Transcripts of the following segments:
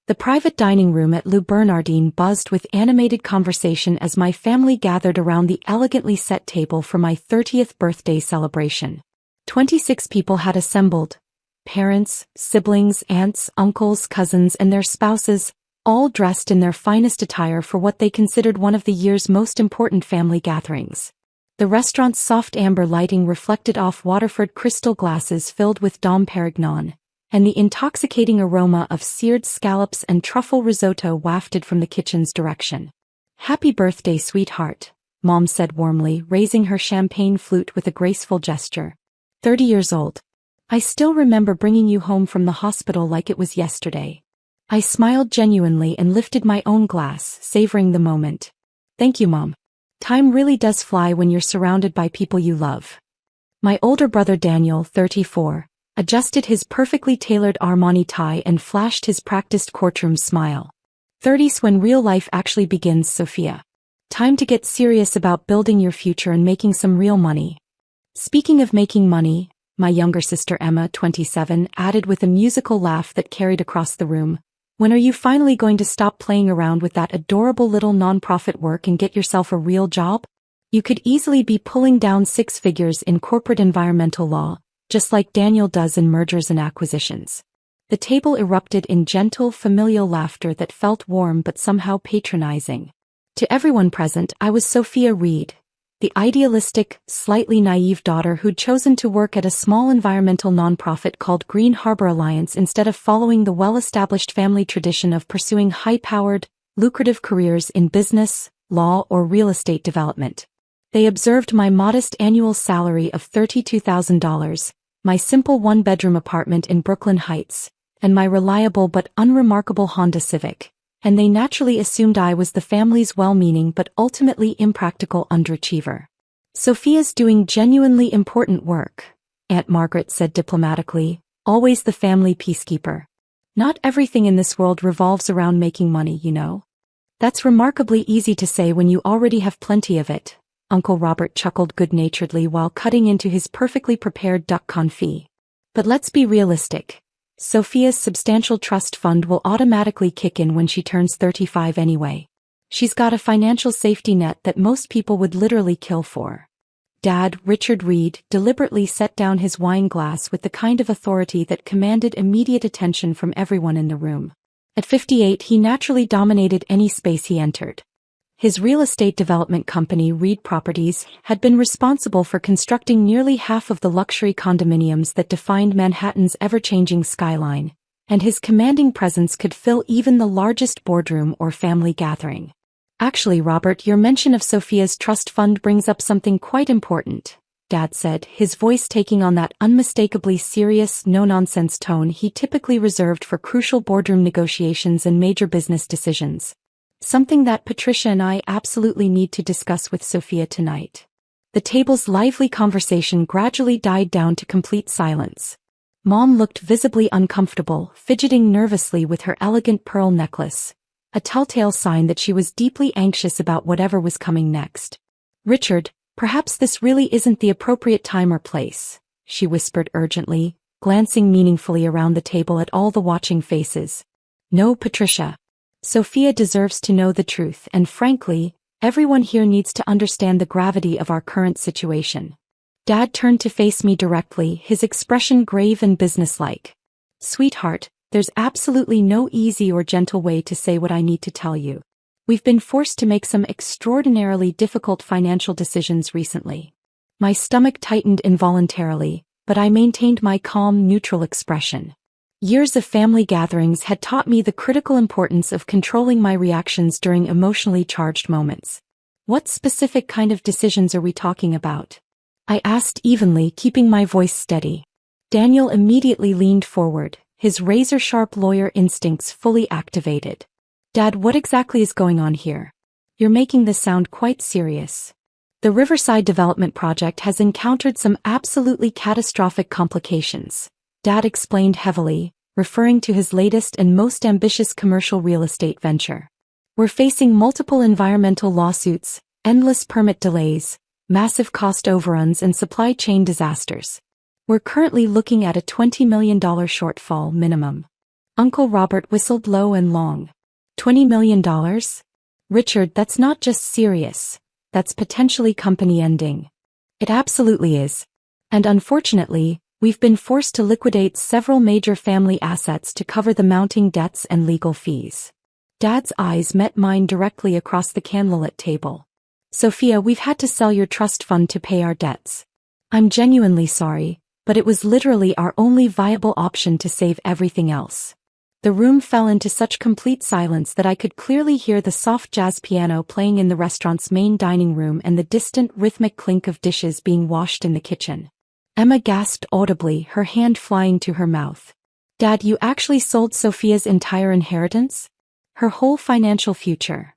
The private dining room at Le Bernardin buzzed with animated conversation as my family gathered around the elegantly set table for my 30th birthday celebration. 26 people had assembled. Parents, siblings, aunts, uncles, cousins, and their spouses, all dressed in their finest attire for what they considered one of the year's most important family gatherings. The restaurant's soft amber lighting reflected off Waterford crystal glasses filled with Dom Perignon, and the intoxicating aroma of seared scallops and truffle risotto wafted from the kitchen's direction. "Happy birthday, sweetheart," Mom said warmly, raising her champagne flute with a graceful gesture. 30 years old. I still remember bringing you home from the hospital like it was yesterday. I smiled genuinely and lifted my own glass, savoring the moment. Thank you, Mom. Time really does fly when you're surrounded by people you love. My older brother Daniel, 34, adjusted his perfectly tailored Armani tie and flashed his practiced courtroom smile. 30's when real life actually begins, Sophia. Time to get serious about building your future and making some real money. Speaking of making money, my younger sister Emma, 27, added with a musical laugh that carried across the room, when are you finally going to stop playing around with that adorable little non-profit work and get yourself a real job? You could easily be pulling down 6 figures in corporate environmental law, just like Daniel does in mergers and acquisitions. The table erupted in gentle, familial laughter that felt warm but somehow patronizing. To everyone present, I was Sophia Reed, the idealistic, slightly naive daughter who'd chosen to work at a small environmental nonprofit called Green Harbor Alliance instead of following the well-established family tradition of pursuing high-powered, lucrative careers in business, law, or real estate development. They observed my modest annual salary of $32,000, my simple one-bedroom apartment in Brooklyn Heights, and my reliable but unremarkable Honda Civic, and they naturally assumed I was the family's well-meaning but ultimately impractical underachiever. Sophia's doing genuinely important work, Aunt Margaret said diplomatically, always the family peacekeeper. Not everything in this world revolves around making money, you know. That's remarkably easy to say when you already have plenty of it. Uncle Robert chuckled good-naturedly while cutting into his perfectly prepared duck confit. But let's be realistic. Sophia's substantial trust fund will automatically kick in when she turns 35 anyway. She's got a financial safety net that most people would literally kill for. Dad, Richard Reed, deliberately set down his wine glass with the kind of authority that commanded immediate attention from everyone in the room. At 58, he naturally dominated any space he entered. His real estate development company, Reed Properties, had been responsible for constructing nearly half of the luxury condominiums that defined Manhattan's ever-changing skyline, and his commanding presence could fill even the largest boardroom or family gathering. Actually, Robert, your mention of Sophia's trust fund brings up something quite important, Dad said, his voice taking on that unmistakably serious, no-nonsense tone he typically reserved for crucial boardroom negotiations and major business decisions. Something that Patricia and I absolutely need to discuss with Sophia tonight. The table's lively conversation gradually died down to complete silence. Mom looked visibly uncomfortable, fidgeting nervously with her elegant pearl necklace, a telltale sign that she was deeply anxious about whatever was coming next. Richard, perhaps this really isn't the appropriate time or place, she whispered urgently, glancing meaningfully around the table at all the watching faces. No, Patricia. Sophia deserves to know the truth, and frankly, everyone here needs to understand the gravity of our current situation. Dad turned to face me directly, his expression grave and businesslike. Sweetheart, there's absolutely no easy or gentle way to say what I need to tell you. We've been forced to make some extraordinarily difficult financial decisions recently. My stomach tightened involuntarily, but I maintained my calm, neutral expression. Years of family gatherings had taught me the critical importance of controlling my reactions during emotionally charged moments. What specific kind of decisions are we talking about? I asked evenly, keeping my voice steady. Daniel immediately leaned forward, his razor-sharp lawyer instincts fully activated. Dad, what exactly is going on here? You're making this sound quite serious. The Riverside Development Project has encountered some absolutely catastrophic complications, Dad explained heavily, referring to his latest and most ambitious commercial real estate venture. We're facing multiple environmental lawsuits, endless permit delays, massive cost overruns, and supply chain disasters. We're currently looking at a $20 million shortfall minimum. Uncle Robert whistled low and long. $20 million? Richard, that's not just serious. That's potentially company ending. It absolutely is. And unfortunately, we've been forced to liquidate several major family assets to cover the mounting debts and legal fees. Dad's eyes met mine directly across the candlelit table. Sophia, we've had to sell your trust fund to pay our debts. I'm genuinely sorry, but it was literally our only viable option to save everything else. The room fell into such complete silence that I could clearly hear the soft jazz piano playing in the restaurant's main dining room and the distant rhythmic clink of dishes being washed in the kitchen. Emma gasped audibly, her hand flying to her mouth. Dad, you actually sold Sophia's entire inheritance? Her whole financial future.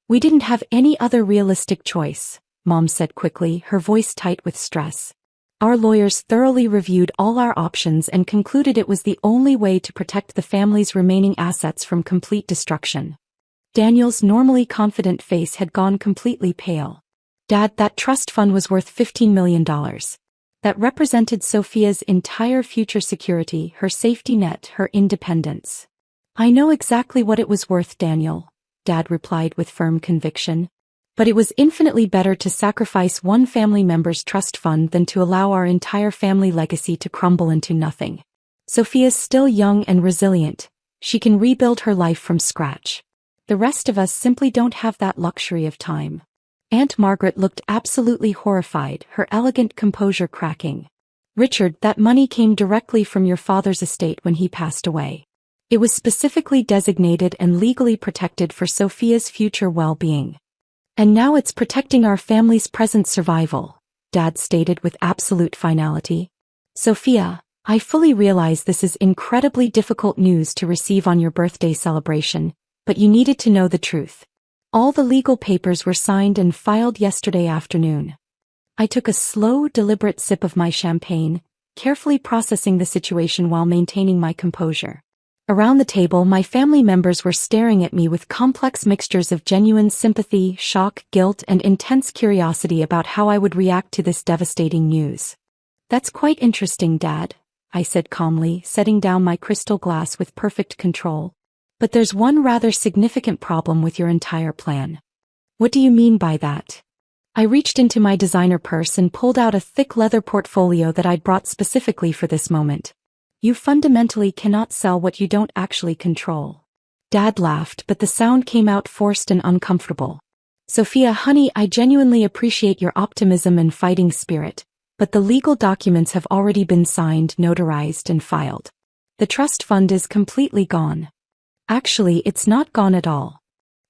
We didn't have any other realistic choice, Mom said quickly, her voice tight with stress. Our lawyers thoroughly reviewed all our options and concluded it was the only way to protect the family's remaining assets from complete destruction. Daniel's normally confident face had gone completely pale. Dad, that trust fund was worth $15 million. That represented Sophia's entire future security, her safety net, her independence. I know exactly what it was worth, Daniel, Dad replied with firm conviction. But it was infinitely better to sacrifice one family member's trust fund than to allow our entire family legacy to crumble into nothing. Sophia's still young and resilient. She can rebuild her life from scratch. The rest of us simply don't have that luxury of time. Aunt Margaret looked absolutely horrified, her elegant composure cracking. Richard, that money came directly from your father's estate when he passed away. It was specifically designated and legally protected for Sophia's future well-being. And now it's protecting our family's present survival, Dad stated with absolute finality. Sophia, I fully realize this is incredibly difficult news to receive on your birthday celebration, but you needed to know the truth. All the legal papers were signed and filed yesterday afternoon. I took a slow, deliberate sip of my champagne, carefully processing the situation while maintaining my composure. Around the table, my family members were staring at me with complex mixtures of genuine sympathy, shock, guilt, and intense curiosity about how I would react to this devastating news. That's quite interesting, Dad, I said calmly, setting down my crystal glass with perfect control. But there's one rather significant problem with your entire plan. What do you mean by that? I reached into my designer purse and pulled out a thick leather portfolio that I'd brought specifically for this moment. You fundamentally cannot sell what you don't actually control. Dad laughed, but the sound came out forced and uncomfortable. Sophia, honey, I genuinely appreciate your optimism and fighting spirit, but the legal documents have already been signed, notarized, and filed. The trust fund is completely gone. Actually, it's not gone at all.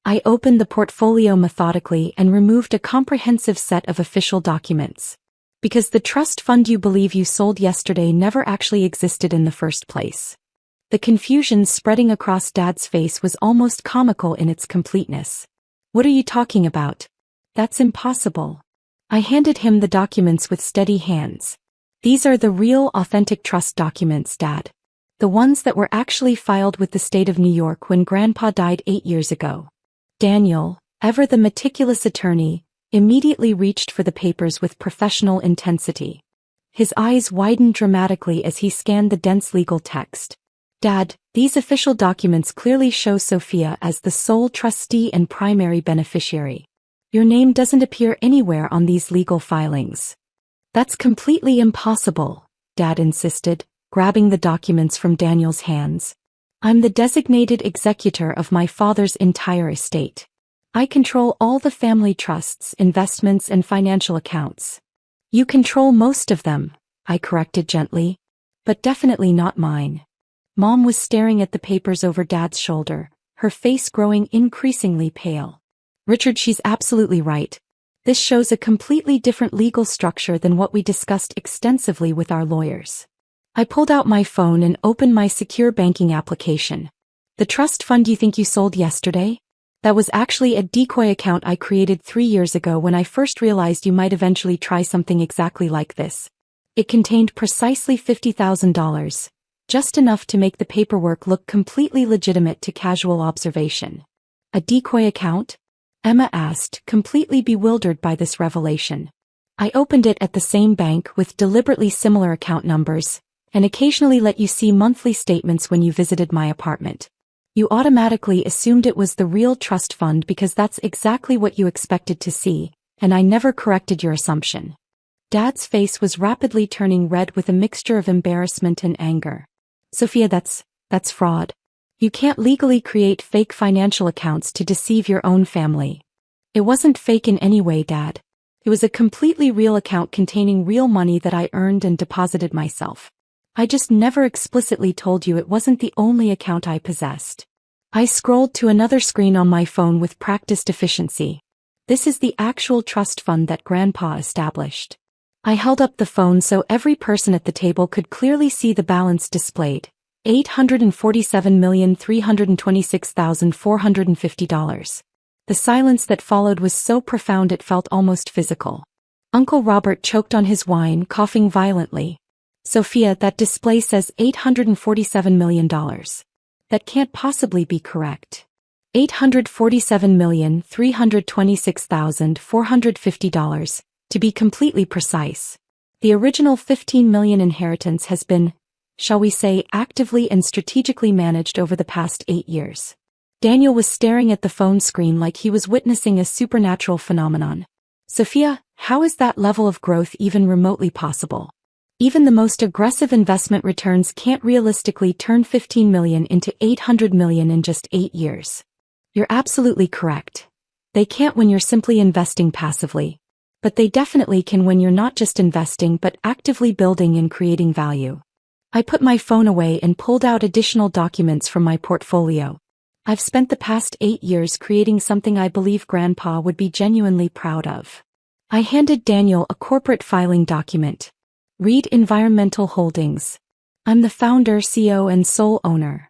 I opened the portfolio methodically and removed a comprehensive set of official documents. Because the trust fund you believe you sold yesterday never actually existed in the first place. The confusion spreading across Dad's face was almost comical in its completeness. What are you talking about? That's impossible. I handed him the documents with steady hands. These are the real, authentic trust documents, Dad. The ones that were actually filed with the state of New York when Grandpa died 8 years ago. Daniel, ever the meticulous attorney, immediately reached for the papers with professional intensity. His eyes widened dramatically as he scanned the dense legal text. Dad, these official documents clearly show Sophia as the sole trustee and primary beneficiary. Your name doesn't appear anywhere on these legal filings. That's completely impossible, Dad insisted, grabbing the documents from Daniel's hands. I'm the designated executor of my father's entire estate. I control all the family trusts, investments, and financial accounts. You control most of them, I corrected gently. But definitely not mine. Mom was staring at the papers over Dad's shoulder, her face growing increasingly pale. Richard, she's absolutely right. This shows a completely different legal structure than what we discussed extensively with our lawyers. I pulled out my phone and opened my secure banking application. The trust fund you think you sold yesterday? That was actually a decoy account I created 3 years ago when I first realized you might eventually try something exactly like this. It contained precisely $50,000, just enough to make the paperwork look completely legitimate to casual observation. A decoy account? Emma asked, completely bewildered by this revelation. I opened it at the same bank with deliberately similar account numbers, and occasionally let you see monthly statements when you visited my apartment. You automatically assumed it was the real trust fund because that's exactly what you expected to see, and I never corrected your assumption. Dad's face was rapidly turning red with a mixture of embarrassment and anger. Sophia, that's fraud. You can't legally create fake financial accounts to deceive your own family. It wasn't fake in any way, Dad. It was a completely real account containing real money that I earned and deposited myself. I just never explicitly told you it wasn't the only account I possessed. I scrolled to another screen on my phone with practiced efficiency. This is the actual trust fund that Grandpa established. I held up the phone so every person at the table could clearly see the balance displayed. $847,326,450. The silence that followed was so profound it felt almost physical. Uncle Robert choked on his wine, coughing violently. Sophia, that display says $847 million. That can't possibly be correct. $847,326,450, to be completely precise. The original $15 million inheritance has been, shall we say, actively and strategically managed over the past 8 years. Daniel was staring at the phone screen like he was witnessing a supernatural phenomenon. Sophia, how is that level of growth even remotely possible? Even the most aggressive investment returns can't realistically turn $15 million into $800 million in just 8 years. You're absolutely correct. They can't when you're simply investing passively. But they definitely can when you're not just investing but actively building and creating value. I put my phone away and pulled out additional documents from my portfolio. I've spent the past 8 years creating something I believe Grandpa would be genuinely proud of. I handed Daniel a corporate filing document. Reed Environmental Holdings. I'm the founder, CEO, and sole owner.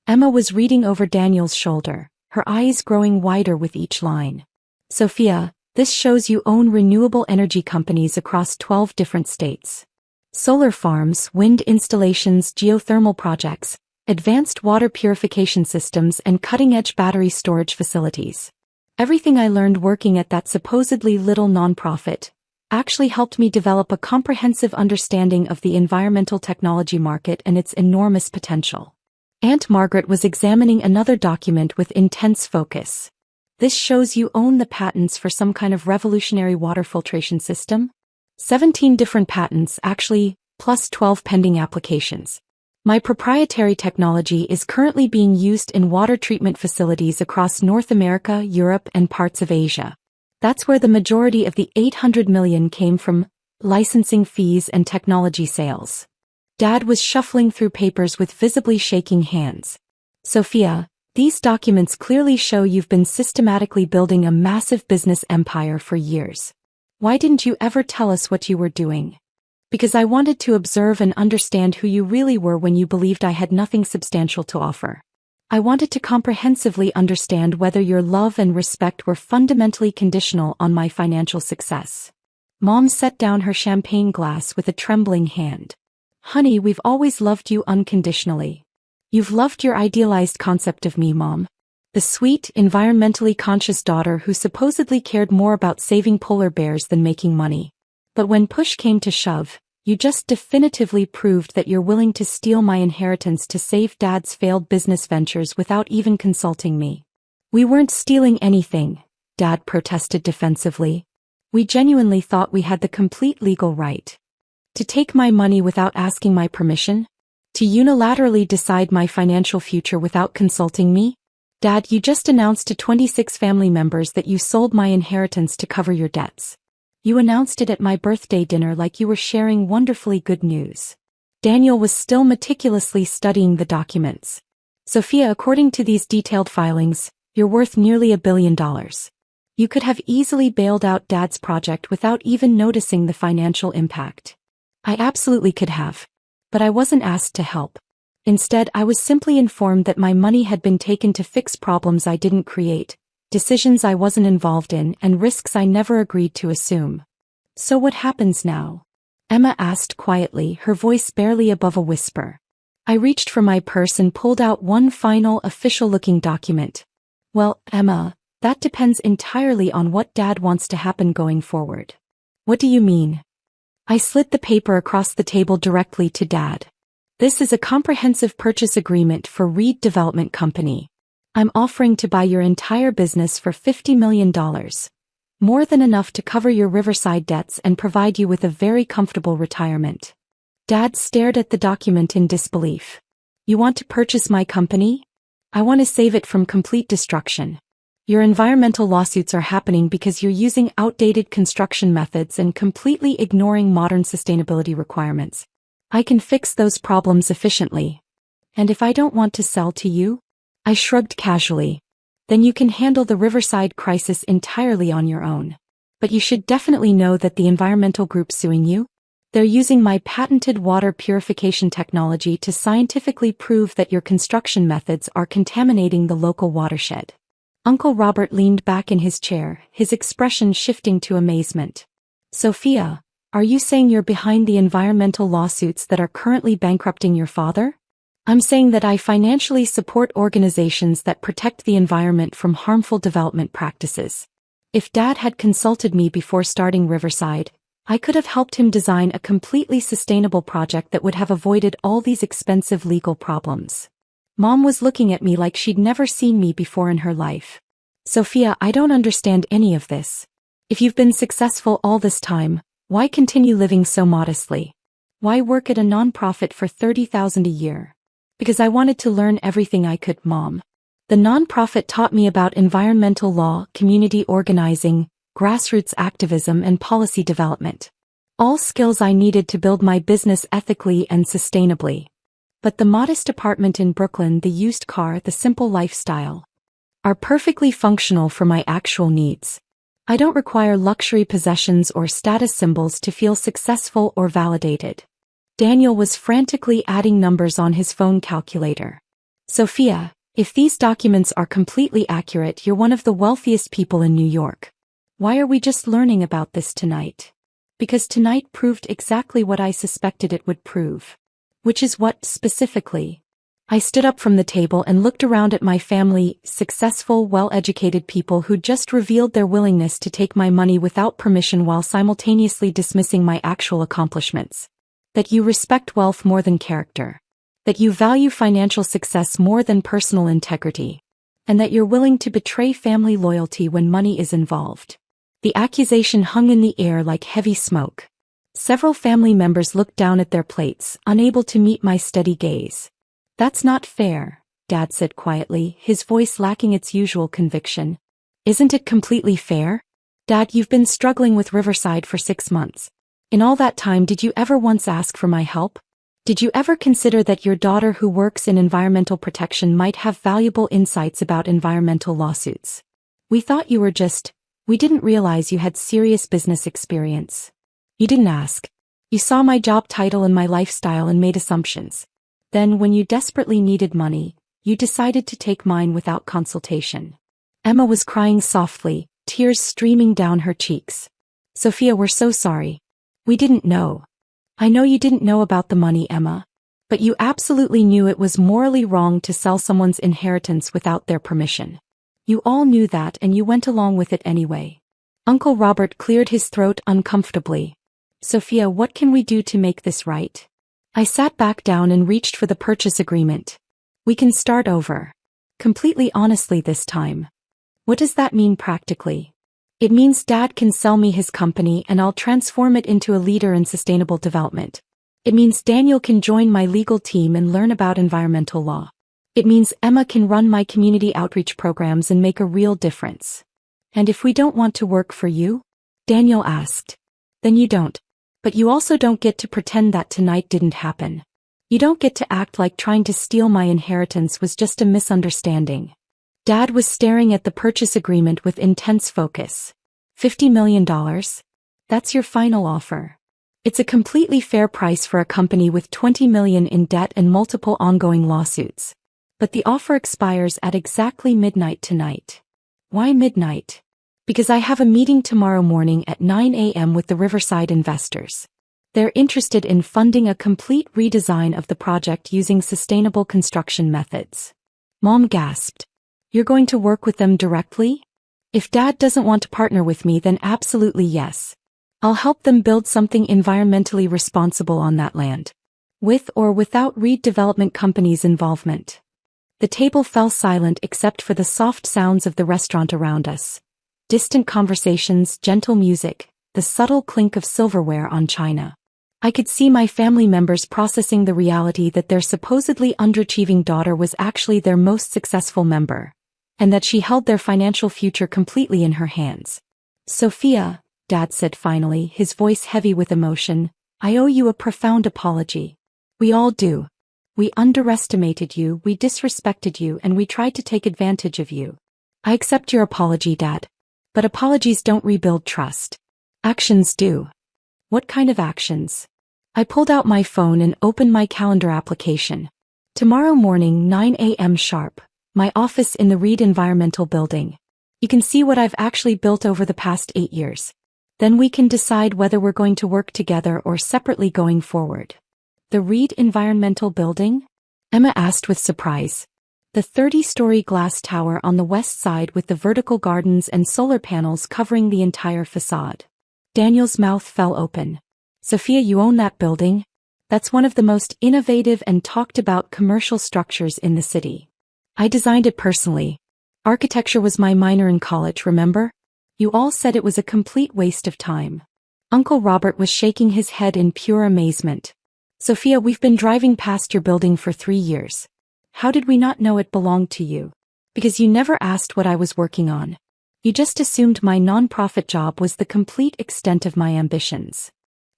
Emma was reading over Daniel's shoulder, her eyes growing wider with each line. Sophia, this shows you own renewable energy companies across 12 different states. Solar farms, wind installations, geothermal projects, advanced water purification systems, and cutting-edge battery storage facilities. Everything I learned working at that supposedly little nonprofit actually helped me develop a comprehensive understanding of the environmental technology market and its enormous potential. Aunt Margaret was examining another document with intense focus. This shows you own the patents for some kind of revolutionary water filtration system? 17 different patents, actually, plus 12 pending applications. My proprietary technology is currently being used in water treatment facilities across North America, Europe, and parts of Asia. That's where the majority of the $800 million came from, licensing fees and technology sales. Dad was shuffling through papers with visibly shaking hands. Sophia, these documents clearly show you've been systematically building a massive business empire for years. Why didn't you ever tell us what you were doing? Because I wanted to observe and understand who you really were when you believed I had nothing substantial to offer. I wanted to comprehensively understand whether your love and respect were fundamentally conditional on my financial success. Mom set down her champagne glass with a trembling hand. Honey, we've always loved you unconditionally. You've loved your idealized concept of me, Mom. The sweet, environmentally conscious daughter who supposedly cared more about saving polar bears than making money. But when push came to shove, you just definitively proved that you're willing to steal my inheritance to save Dad's failed business ventures without even consulting me. We weren't stealing anything, Dad protested defensively. We genuinely thought we had the complete legal right to take my money without asking my permission, to unilaterally decide my financial future without consulting me. Dad, you just announced to 26 family members that you sold my inheritance to cover your debts. You announced it at my birthday dinner like you were sharing wonderfully good news. Daniel was still meticulously studying the documents. Sophia, according to these detailed filings, you're worth nearly $1 billion. You could have easily bailed out Dad's project without even noticing the financial impact. I absolutely could have. But I wasn't asked to help. Instead, I was simply informed that my money had been taken to fix problems I didn't create, decisions I wasn't involved in, and risks I never agreed to assume. So what happens now? Emma asked quietly, her voice barely above a whisper. I reached for my purse and pulled out one final official-looking document. Well, Emma, that depends entirely on what Dad wants to happen going forward. What do you mean? I slid the paper across the table directly to Dad. This is a comprehensive purchase agreement for Reed Development Company. I'm offering to buy your entire business for $50 million. More than enough to cover your Riverside debts and provide you with a very comfortable retirement. Dad stared at the document in disbelief. You want to purchase my company? I want to save it from complete destruction. Your environmental lawsuits are happening because you're using outdated construction methods and completely ignoring modern sustainability requirements. I can fix those problems efficiently. And if I don't want to sell to you? I shrugged casually. Then you can handle the Riverside crisis entirely on your own. But you should definitely know that the environmental group suing you? They're using my patented water purification technology to scientifically prove that your construction methods are contaminating the local watershed. Uncle Robert leaned back in his chair, his expression shifting to amazement. Sophia, are you saying you're behind the environmental lawsuits that are currently bankrupting your father? I'm saying that I financially support organizations that protect the environment from harmful development practices. If Dad had consulted me before starting Riverside, I could have helped him design a completely sustainable project that would have avoided all these expensive legal problems. Mom was looking at me like she'd never seen me before in her life. Sophia, I don't understand any of this. If you've been successful all this time, why continue living so modestly? Why work at a nonprofit for $30,000 a year? Because I wanted to learn everything I could, Mom. The nonprofit taught me about environmental law, community organizing, grassroots activism and policy development. All skills I needed to build my business ethically and sustainably. But the modest apartment in Brooklyn, the used car, the simple lifestyle are perfectly functional for my actual needs. I don't require luxury possessions or status symbols to feel successful or validated. Daniel was frantically adding numbers on his phone calculator. Sophia, if these documents are completely accurate, you're one of the wealthiest people in New York. Why are we just learning about this tonight? Because tonight proved exactly what I suspected it would prove. Which is what, specifically? I stood up from the table and looked around at my family, successful, well-educated people who just revealed their willingness to take my money without permission while simultaneously dismissing my actual accomplishments. That you respect wealth more than character. That you value financial success more than personal integrity. And that you're willing to betray family loyalty when money is involved. The accusation hung in the air like heavy smoke. Several family members looked down at their plates, unable to meet my steady gaze. That's not fair, Dad said quietly, his voice lacking its usual conviction. Isn't it completely fair? Dad, you've been struggling with Riverside for 6 months. In all that time, did you ever once ask for my help? Did you ever consider that your daughter who works in environmental protection might have valuable insights about environmental lawsuits? We thought you were we didn't realize you had serious business experience. You didn't ask. You saw my job title and my lifestyle and made assumptions. Then, when you desperately needed money, you decided to take mine without consultation. Emma was crying softly, tears streaming down her cheeks. Sophia, we're so sorry. We didn't know. I know you didn't know about the money, Emma. But you absolutely knew it was morally wrong to sell someone's inheritance without their permission. You all knew that and you went along with it anyway. Uncle Robert cleared his throat uncomfortably. Sophia, what can we do to make this right? I sat back down and reached for the purchase agreement. We can start over. Completely honestly this time. What does that mean practically? It means Dad can sell me his company and I'll transform it into a leader in sustainable development. It means Daniel can join my legal team and learn about environmental law. It means Emma can run my community outreach programs and make a real difference. And if we don't want to work for you? Daniel asked. Then you don't. But you also don't get to pretend that tonight didn't happen. You don't get to act like trying to steal my inheritance was just a misunderstanding. Dad was staring at the purchase agreement with intense focus. $50 million? That's your final offer. It's a completely fair price for a company with $20 million in debt and multiple ongoing lawsuits. But the offer expires at exactly midnight tonight. Why midnight? Because I have a meeting tomorrow morning at 9 a.m. with the Riverside investors. They're interested in funding a complete redesign of the project using sustainable construction methods. Mom gasped. You're going to work with them directly? If Dad doesn't want to partner with me, then absolutely yes. I'll help them build something environmentally responsible on that land. with or without Reed Development Company's involvement. The table fell silent except for the soft sounds of the restaurant around us. Distant conversations, gentle music, the subtle clink of silverware on china. I could see my family members processing the reality that their supposedly underachieving daughter was actually their most successful member, and that she held their financial future completely in her hands. "Sophia," Dad said finally, his voice heavy with emotion, "I owe you a profound apology. We all do. We underestimated you, we disrespected you, and we tried to take advantage of you. I accept your apology, Dad. But apologies don't rebuild trust. Actions do." "What kind of actions?" I pulled out my phone and opened my calendar application. "Tomorrow morning, 9 a.m. sharp. My office in the Reed Environmental Building. You can see what I've actually built over the past 8 years. Then we can decide whether we're going to work together or separately going forward." "The Reed Environmental Building?" Emma asked with surprise. "The 30-story glass tower on the west side with the vertical gardens and solar panels covering the entire facade." Daniel's mouth fell open. "Sophia, you own that building? That's one of the most innovative and talked about commercial structures in the city. I designed it personally. Architecture was my minor in college, remember? You all said it was a complete waste of time." Uncle Robert was shaking his head in pure amazement. "Sophia, we've been driving past your building for 3 years. How did we not know it belonged to you? Because you never asked what I was working on. You just assumed my nonprofit job was the complete extent of my ambitions."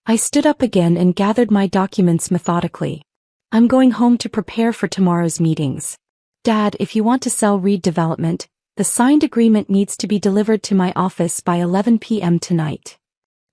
I stood up again and gathered my documents methodically. "I'm going home to prepare for tomorrow's meetings. Dad, if you want to sell Reed Development, the signed agreement needs to be delivered to my office by 11 p.m. tonight."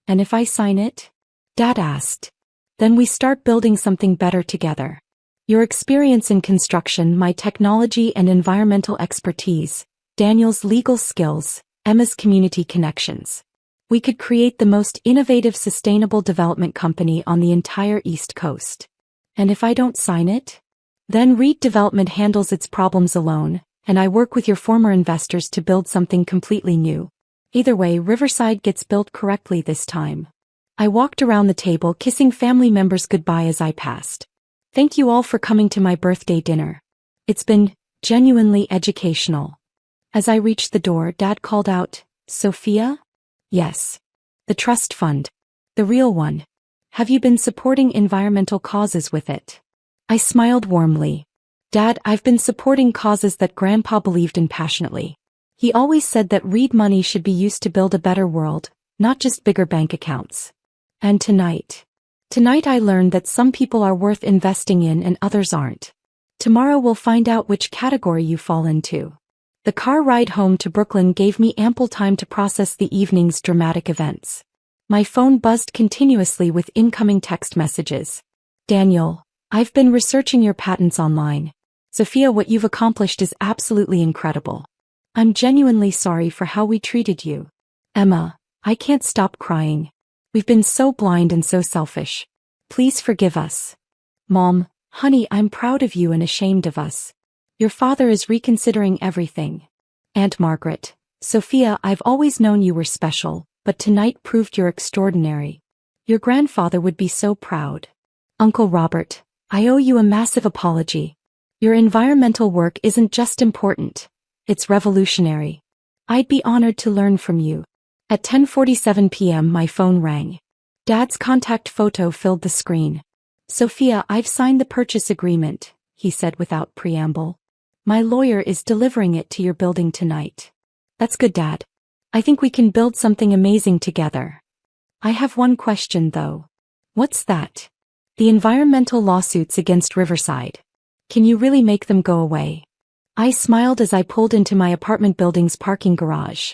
"And if I sign it?" Dad asked. "Then we start building something better together. Your experience in construction, my technology and environmental expertise, Daniel's legal skills, Emma's community connections. We could create the most innovative sustainable development company on the entire East Coast." "And if I don't sign it?" "Then Reed Development handles its problems alone, and I work with your former investors to build something completely new. Either way, Riverside gets built correctly this time." I walked around the table kissing family members goodbye as I passed. "Thank you all for coming to my birthday dinner. It's been genuinely educational." As I reached the door, Dad called out, "Sophia?" "Yes. The trust fund. The real one. Have you been supporting environmental causes with it?" I smiled warmly. "Dad, I've been supporting causes that Grandpa believed in passionately. He always said that Reed money should be used to build a better world, not just bigger bank accounts. And tonight I learned that some people are worth investing in and others aren't. Tomorrow we'll find out which category you fall into." The car ride home to Brooklyn gave me ample time to process the evening's dramatic events. My phone buzzed continuously with incoming text messages. "Daniel, I've been researching your patents online. Sophia, what you've accomplished is absolutely incredible. I'm genuinely sorry for how we treated you. Emma, I can't stop crying. We've been so blind and so selfish. Please forgive us. Mom, honey, I'm proud of you and ashamed of us. Your father is reconsidering everything. Aunt Margaret, Sophia, I've always known you were special, but tonight proved you're extraordinary. Your grandfather would be so proud. Uncle Robert, I owe you a massive apology. Your environmental work isn't just important, it's revolutionary. I'd be honored to learn from you." At 10:47 p.m. my phone rang. Dad's contact photo filled the screen. "Sophia, I've signed the purchase agreement," he said without preamble. "My lawyer is delivering it to your building tonight." "That's good, Dad. I think we can build something amazing together. I have one question though." "What's that?" "The environmental lawsuits against Riverside. Can you really make them go away?" I smiled as I pulled into my apartment building's parking garage.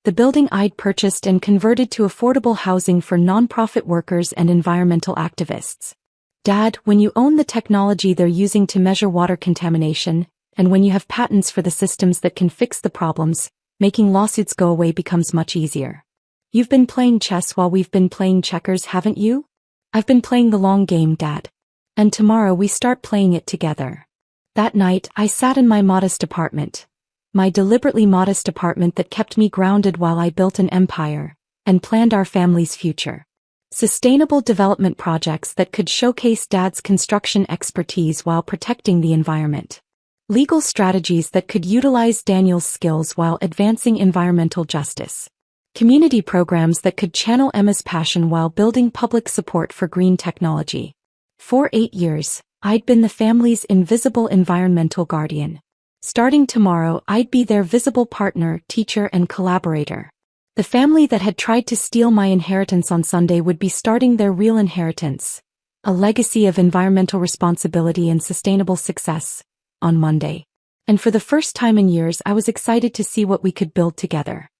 The building I'd purchased and converted to affordable housing for nonprofit workers and environmental activists. "Dad, when you own the technology they're using to measure water contamination, and when you have patents for the systems that can fix the problems, making lawsuits go away becomes much easier. You've been playing chess while we've been playing checkers, haven't you?" "I've been playing the long game, Dad. And tomorrow we start playing it together." That night, I sat in my modest apartment. My deliberately modest apartment that kept me grounded while I built an empire and planned our family's future. Sustainable development projects that could showcase Dad's construction expertise while protecting the environment. Legal strategies that could utilize Daniel's skills while advancing environmental justice. Community programs that could channel Emma's passion while building public support for green technology. For 8 years, I'd been the family's invisible environmental guardian. Starting tomorrow, I'd be their visible partner, teacher, and collaborator. The family that had tried to steal my inheritance on Sunday would be starting their real inheritance, a legacy of environmental responsibility and sustainable success, on Monday. And for the first time in years, I was excited to see what we could build together.